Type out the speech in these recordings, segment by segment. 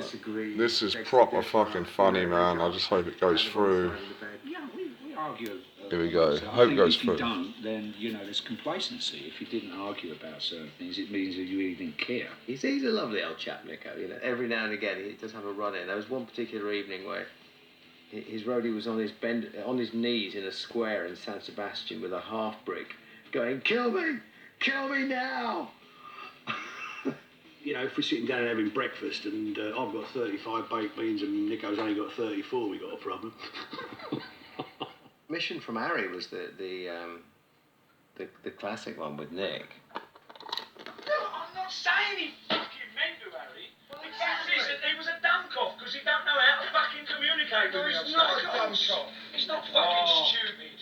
disagree. This is proper fucking funny, man. I just hope it goes through. Yeah, we argue. Here we go. So Hope it goes through. If you don't, then, you know, there's complacency. If you didn't argue about certain things, it means that you really didn't care. He's a lovely old chap, Nico. You know, every now and again he does have a run in. There was one particular evening where his roadie was on his knees in a square in San Sebastian with a half brick, going, "Kill me now." You know, if we're sitting down and having breakfast and I've got 35 baked beans and Nico's only got 34, we got a problem. Mission from Harry was the classic one with Nick. No, I'm not saying he fucking meant to, Harry. The fact is that he was a dumb-cough because he don't know how to fucking communicate with me. No, he's not a dumb-cough. He's not fucking stupid.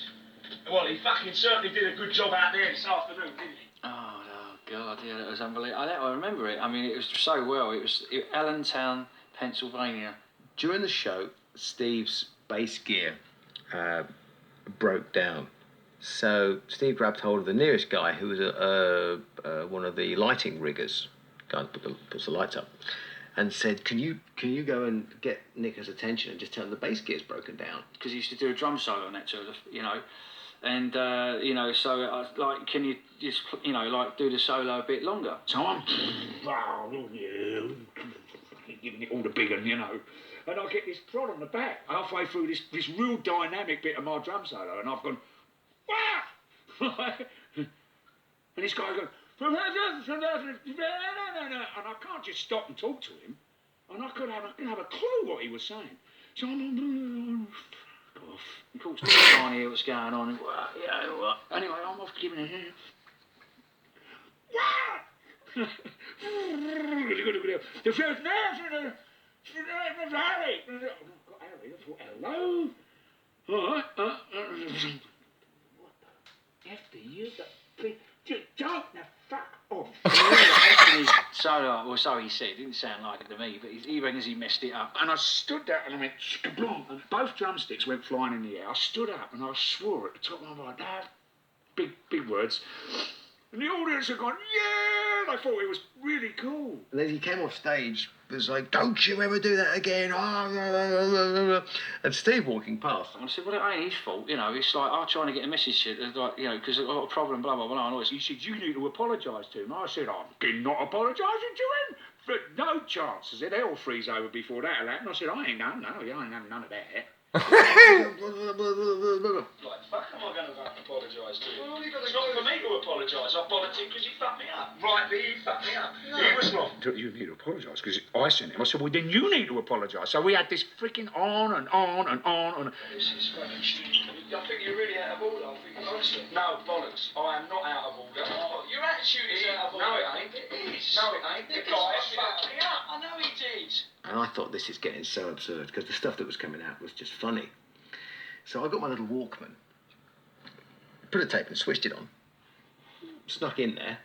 Well, he fucking certainly did a good job out there this afternoon, didn't he? Oh, God, yeah, that was unbelievable. I remember it. I mean, it was so well. It was Allentown, Pennsylvania. During the show, Steve's bass gear broke down. So Steve grabbed hold of the nearest guy, who was one of the lighting riggers, guy that puts the lights up, and said, "Can you go and get Nick's attention and just tell him the bass gear's broken down?" Because he used to do a drum solo on that too, you know. And, you know, so I was like, can you just, you know, like, do the solo a bit longer? So I'm giving it all the big one, you know. And I get this prod on the back halfway through this real dynamic bit of my drum solo, and I've gone, "Wah!" And this guy goes, and I can't just stop and talk to him, and I couldn't have a clue what he was saying. So I'm off. Of course, I can't hear what's going on. And, anyway, I'm off giving a hand. Harry! I thought, hello? All right. What the F do you don't the fuck off? Solo, or so he said. It didn't sound like it to me, but he reckons he messed it up. And I stood there and I went, "Shkablong," and both drumsticks went flying in the air. I stood up and I swore at the top of my voice, "Dad," big words. And the audience had gone, "Yeah!" They thought it was really cool. And then he came off stage, was like, "Don't you ever do that again." And Steve walking past. And I said, well, it ain't his fault, you know. It's like, I'm trying to get a message to it, like, you know, because I've got a problem, blah, blah, blah. And He said, "You need to apologise to him." I said, "I'm not apologising to him. But no chance." I said, "Hell freeze over before that'll happen." I said, "I ain't none of that." Like, fuck am I going to apologise to him? It's not for me to apologise. I politic because he fucked me up. Rightly, he fucked me up. No. He was wrong. "You need to apologise because I sent him." I said, "Well, then you need to apologise." So we had this freaking on and on and on. This is fucking stupid. I think you're really out of order. I think honestly. No, bollocks. I am not out of order. Oh, your attitude is out of order. No, it ain't. It is. No, it ain't. The guy fucked me up. I know he did. And I thought, this is getting so absurd, because the stuff that was coming out was just funny. So I got my little Walkman, put a tape and switched it on, snuck in there.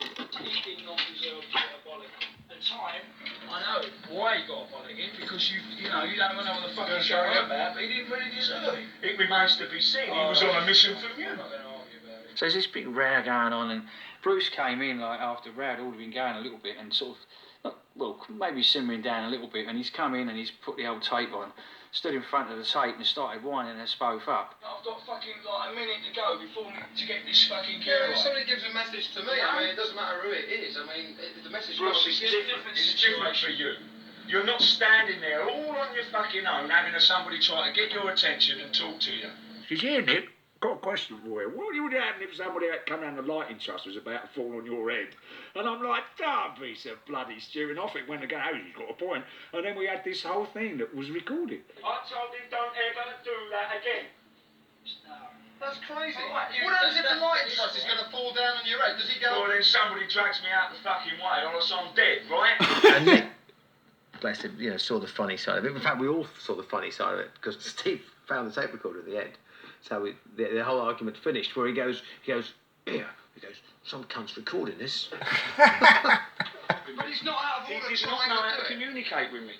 He did not deserve to get a bollock. At the time, I know why he got a bollock in, because you know, you don't know what the fuck he's going on about, but he didn't really deserve it. It remains to be seen. He was on a mission from you. I'm not going to argue about it. So there's this big row going on, and Bruce came in, like, after the row had already been going a little bit, and sort of, well, maybe simmering down a little bit, and he's come in and he's put the old tape on, stood in front of the tape and started winding us both up. I've got fucking like a minute to go before to get this fucking gear Yeah, right. if somebody gives a message to me, I mean, it doesn't matter who it is. I mean, the message Bruce, must be it's different. different. It's different for you. You're not standing there all on your fucking own having somebody try to get your attention and talk to you. She said, "Yeah, Nick, got a question for you. What would happen if somebody that come down the lighting truss was about to fall on your head?" And I'm like, "Don't be so bloody stupid." Off it went again. "Oh, he's got a point." And then we had this whole thing that was recorded. I told him don't ever do that again. That's crazy. Right, What happens if the lighting truss is going to fall down on your head? Does he go... Well, then somebody drags me out the fucking way or else I'm dead, right? And Nick, bless him, you know, saw the funny side of it. In fact, we all saw the funny side of it, because Steve found the tape recorder at the end. So the whole argument finished, where he goes, "Here," he goes, "Some cunt's recording this." But he's not out of order. He does not know how to communicate with me.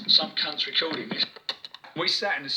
Some cunt's recording this. We sat in the